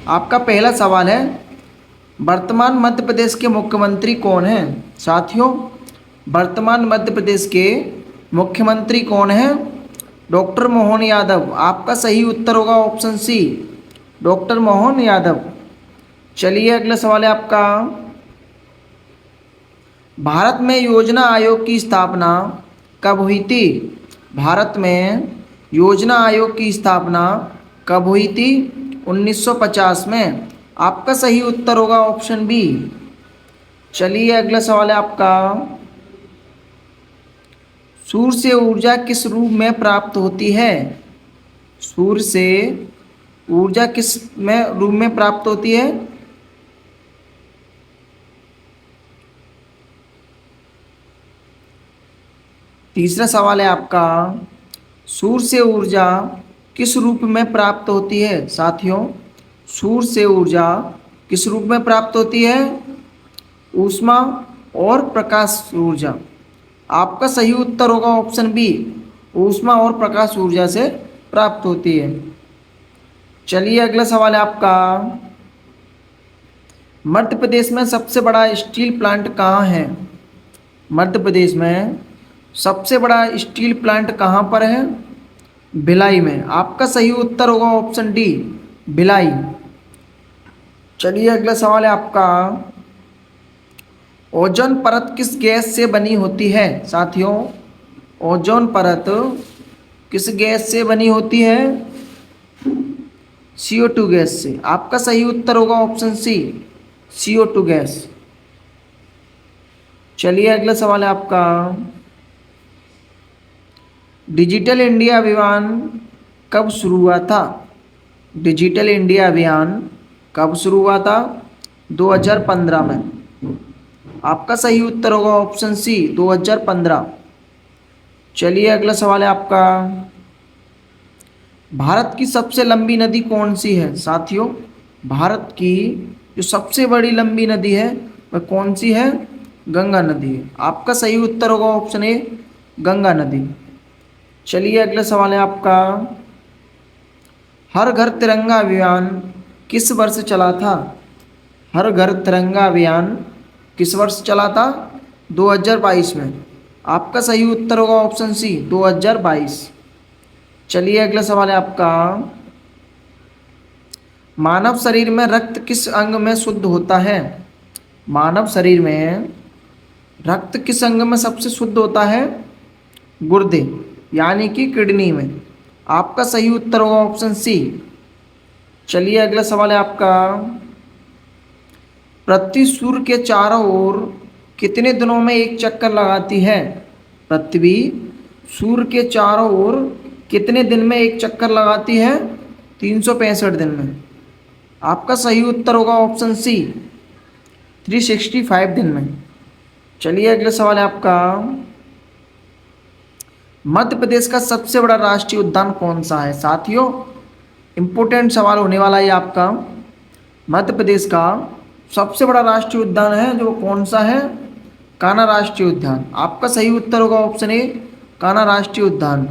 आपका पहला सवाल है, वर्तमान मध्य प्रदेश के मुख्यमंत्री कौन हैं? साथियों, वर्तमान मध्य प्रदेश के मुख्यमंत्री कौन हैं? डॉक्टर मोहन यादव। आपका सही उत्तर होगा option C, doctor Mohan Yadav. चलिए अगला सवाल है आपका, भारत में योजना आयोग की स्थापना कब हुई थी? भारत में योजना आयोग की स्थापना कब हुई थी? 1950 में। आपका सही उत्तर होगा ऑप्शन बी। चलिए अगला सवाल है आपका, सूर्य से ऊर्जा किस रूप में प्राप्त होती है? सूर्य से ऊर्जा किस में रूप में प्राप्त होती है? तीसरा सवाल है आपका, सूर्य से ऊर्जा किस रूप में प्राप्त होती है? साथियों, सूर्य से ऊर्जा किस रूप में प्राप्त होती है? ऊष्मा और प्रकाश ऊर्जा। आपका सही उत्तर होगा ऑप्शन बी, ऊष्मा और प्रकाश ऊर्जा से प्राप्त होती है। चलिए अगला सवाल है आपका, मध्य प्रदेश में सबसे बड़ा स्टील प्लांट कहाँ है? मध्य प्रदेश में सबसे बड़ा स्टील प्लांट कहाँ पर है? भिलाई में। आपका सही उत्तर होगा ऑप्शन डी, भिलाई। चलिए अगला सवाल है आपका, ओजोन परत किस गैस से बनी होती है? साथियों, ओजोन परत किस गैस से बनी होती है? CO2 गैस से। आपका सही उत्तर होगा ऑप्शन सी, CO2 गैस। चलिए अगला सवाल है आपका, डिजिटल इंडिया अभियान कब शुरू हुआ था? डिजिटल इंडिया अभियान कब शुरू हुआ था? 2015 में। आपका सही उत्तर होगा ऑप्शन सी, 2015। चलिए अगला सवाल है आपका, भारत की सबसे लंबी नदी कौन सी है? साथियों, भारत की जो सबसे बड़ी लंबी नदी है वह कौन सी है? गंगा नदी है। आपका सही उत्तर होगा ऑप्शन ए, गंगा नदी। चलिए अगला सवाल है आपका, हर घर तिरंगा अभियान किस वर्ष चला था? हर घर तिरंगा अभियान किस वर्ष चला था? 2022 में। आपका सही उत्तर होगा ऑप्शन सी, 2022। चलिए अगला सवाल है आपका, मानव शरीर में रक्त किस अंग में शुद्ध होता है? मानव शरीर में रक्त किस अंग में सबसे शुद्ध होता है? गुर्दे यानी कि किडनी में। आपका सही उत्तर होगा ऑप्शन सी। चलिए अगला सवाल है आपका, पृथ्वी सूर्य के चारों ओर कितने दिनों में एक चक्कर लगाती है? पृथ्वी सूर्य के चारों ओर कितने दिन में एक चक्कर लगाती है? 365 दिन में। आपका सही उत्तर होगा ऑप्शन सी, 365 दिन में। चलिए अगला सवाल है आपका, मध्य प्रदेश का सबसे बड़ा राष्ट्रीय उद्यान कौन सा है? साथियों, इम्पोर्टेंट सवाल होने वाला है आपका, मध्य प्रदेश का सबसे बड़ा राष्ट्रीय उद्यान है जो कौन सा है? कान्हा राष्ट्रीय उद्यान। आपका सही उत्तर होगा ऑप्शन ए, कान्हा राष्ट्रीय उद्यान।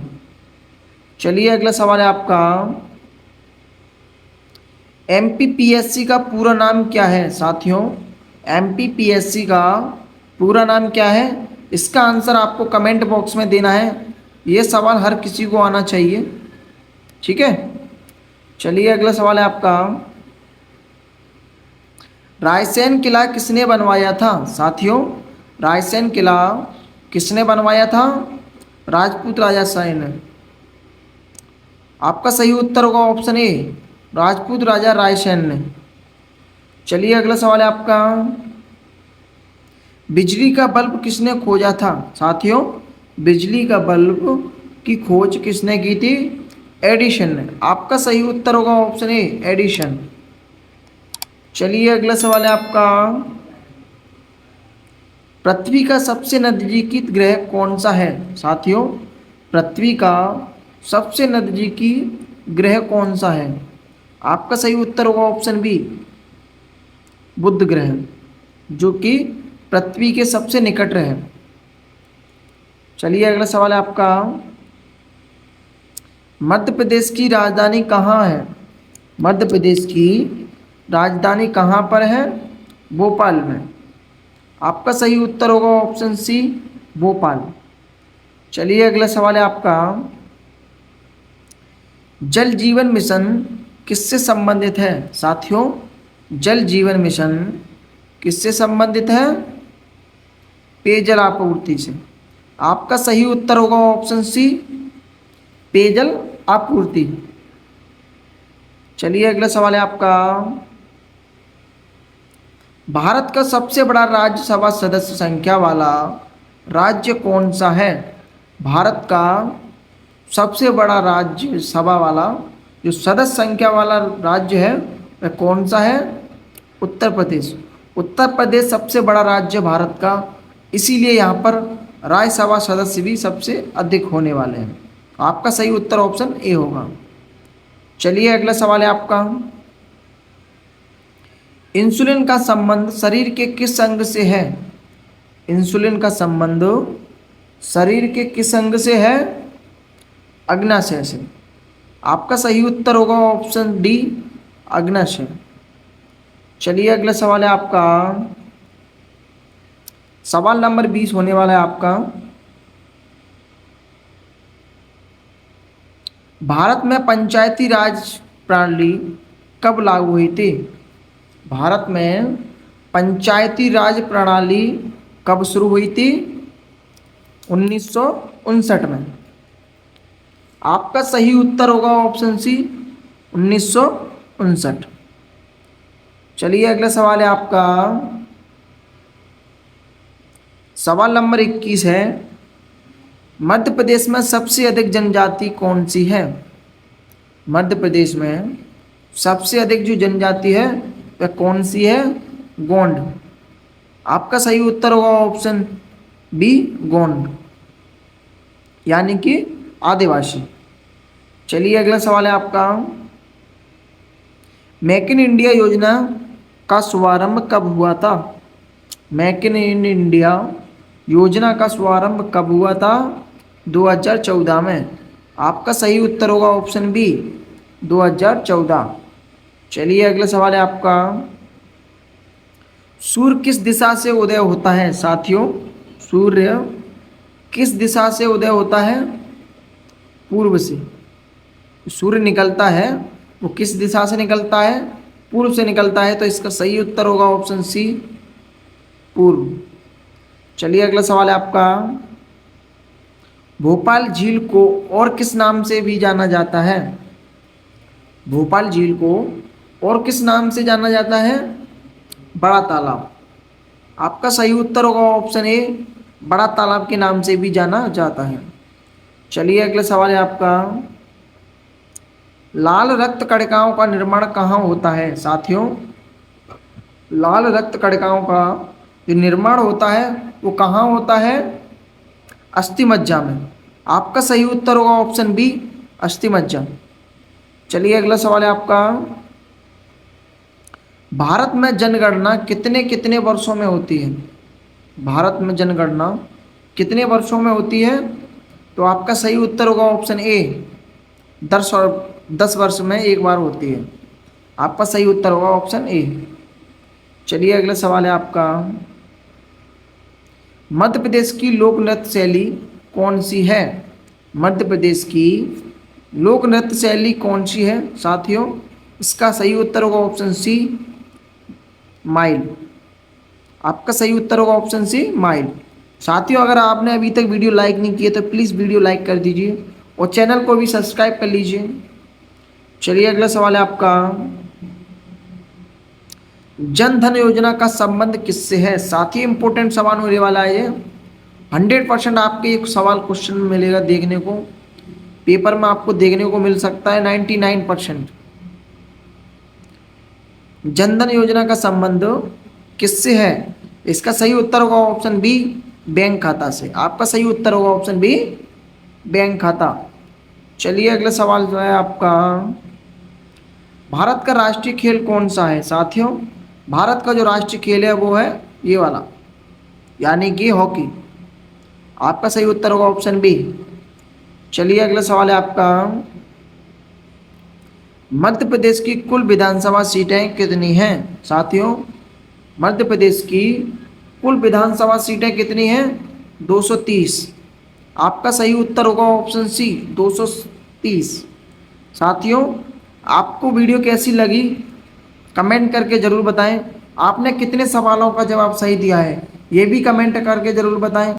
चलिए अगला सवाल है आपका, MPPSC का पूरा नाम क्या है? साथियों, MPPSC का पूरा नाम क्या है? इसका आंसर आपको कमेंट बॉक्स में देना है। ये सवाल हर किसी को आना चाहिए, ठीक है। चलिए अगला सवाल है आपका, रायसेन किला किसने बनवाया था? साथियों, रायसेन किला किसने बनवाया था? राजपूत राजा शाही ने। आपका सही उत्तर होगा ऑप्शन ए, राजपूत राजा रायसेन ने। चलिए अगला सवाल है आपका, बिजली का बल्ब किसने खोजा था? साथियों, बिजली का बल्ब की खोज किसने की थी? एडिशन ने। आपका सही उत्तर होगा ऑप्शन ए, एडिशन। चलिए अगला सवाल है आपका, पृथ्वी का सबसे नजदीकी ग्रह कौन सा है? साथियों, पृथ्वी का सबसे नजदीकी ग्रह कौन सा है? आपका सही उत्तर होगा ऑप्शन बी, बुध ग्रह, जो कि पृथ्वी के सबसे निकट है। चलिए अगला सवाल है आपका, मध्य प्रदेश की राजधानी कहाँ है? मध्य प्रदेश की राजधानी कहाँ पर है? भोपाल में। आपका सही उत्तर होगा ऑप्शन सी, भोपाल। चलिए अगला सवाल है आपका, जल जीवन मिशन किससे संबंधित है? साथियों, जल जीवन मिशन किससे संबंधित है? पेयजल आपूर्ति से। आपका सही उत्तर होगा ऑप्शन सी, पेयजल आपूर्ति। चलिए अगला सवाल है आपका, भारत का सबसे बड़ा राज्यसभा सदस्य संख्या वाला राज्य कौन सा है? भारत का सबसे बड़ा राज्यसभा वाला जो सदस्य संख्या वाला राज्य है वह कौन सा है? उत्तर प्रदेश। उत्तर प्रदेश सबसे बड़ा राज्य भारत का, इसीलिए यहाँ पर राज्यसभा सदस्य भी सबसे अधिक होने वाले हैं। आपका सही उत्तर ऑप्शन ए होगा। चलिए अगला सवाल है आपका, इंसुलिन का संबंध शरीर के किस अंग से है? इंसुलिन का संबंध शरीर के किस अंग से है? अग्नाशय से। आपका सही उत्तर होगा ऑप्शन डी, अग्नाशय। चलिए अगला सवाल है आपका, सवाल नंबर 20 होने वाला है आपका, भारत में पंचायती राज प्रणाली कब लागू हुई थी? भारत में पंचायती राज प्रणाली कब शुरू हुई थी? 1959 में। आपका सही उत्तर होगा ऑप्शन सी, 1959। चलिए अगला सवाल है आपका, सवाल नंबर 21 है, मध्य प्रदेश में सबसे अधिक जनजाति कौन सी है? मध्य प्रदेश में सबसे अधिक जो जनजाति है वह कौन सी है? गोंड। आपका सही उत्तर होगा ऑप्शन बी, गोंड, यानी कि आदिवासी। चलिए अगला सवाल है आपका, मेक इन इंडिया योजना का शुभारंभ कब हुआ था? मेक इन इंडिया योजना का शुभारंभ कब हुआ था? 2014 में। आपका सही उत्तर होगा ऑप्शन बी, 2014। चलिए अगला सवाल है आपका, सूर्य किस दिशा से उदय होता है? साथियों, सूर्य किस दिशा से उदय होता है? पूर्व से। सूर्य निकलता है वो किस दिशा से निकलता है? पूर्व से निकलता है, तो इसका सही उत्तर होगा ऑप्शन सी, पूर्व। चलिए अगला सवाल है आपका, भोपाल झील को और किस नाम से भी जाना जाता है? भोपाल झील को और किस नाम से जाना जाता है? बड़ा तालाब। आपका सही उत्तर होगा ऑप्शन ए, बड़ा तालाब के नाम से भी जाना जाता है। चलिए अगला सवाल है आपका, लाल रक्त कणिकाओं का निर्माण कहाँ होता है? साथियों, लाल रक्त कणिकाओं का जो निर्माण होता है वो कहाँ होता है? अस्थिमज्जा में। आपका सही उत्तर होगा ऑप्शन बी, अस्थिमज्जा। चलिए अगला सवाल है आपका, भारत में जनगणना कितने कितने वर्षों में होती है? भारत में जनगणना कितने वर्षों में होती है? तो आपका सही उत्तर होगा ऑप्शन ए, 10 वर्ष में एक बार होती है। आपका सही उत्तर होगा ऑप्शन ए। चलिए अगला सवाल है आपका, मध्य प्रदेश की लोक नृत्य शैली कौन सी है? मध्य प्रदेश की लोक नृत्य शैली कौन सी है? साथियों, इसका सही उत्तर होगा ऑप्शन सी, माइल। आपका सही उत्तर होगा ऑप्शन सी, माइल। साथियों, अगर आपने अभी तक वीडियो लाइक नहीं किए तो प्लीज़ वीडियो लाइक कर दीजिए और चैनल को भी सब्सक्राइब कर लीजिए। चलिए अगला सवाल है आपका, जन धन योजना का संबंध किससे है? साथी इंपॉर्टेंट सवाल होने वाला है ये, 100% आपके एक सवाल क्वेश्चन मिलेगा देखने को, पेपर में आपको देखने को मिल सकता है 99%। जनधन योजना का संबंध किससे है? इसका सही उत्तर होगा ऑप्शन बी, बैंक खाता से। आपका सही उत्तर होगा ऑप्शन बी, बैंक खाता। चलिए अगला सवाल जो है आपका, भारत का राष्ट्रीय खेल कौन सा है? साथियों, भारत का जो राष्ट्रीय खेल है वो है ये वाला, यानी कि हॉकी। आपका सही उत्तर होगा ऑप्शन बी। चलिए अगला सवाल है आपका, मध्य प्रदेश की कुल विधानसभा सीटें कितनी हैं साथियों? मध्य प्रदेश की कुल विधानसभा सीटें कितनी हैं? 230। आपका सही उत्तर होगा ऑप्शन सी 230। साथियों, आपको वीडियो कैसी लगी कमेंट करके ज़रूर बताएं। आपने कितने सवालों का जवाब सही दिया है ये भी कमेंट करके ज़रूर बताएं।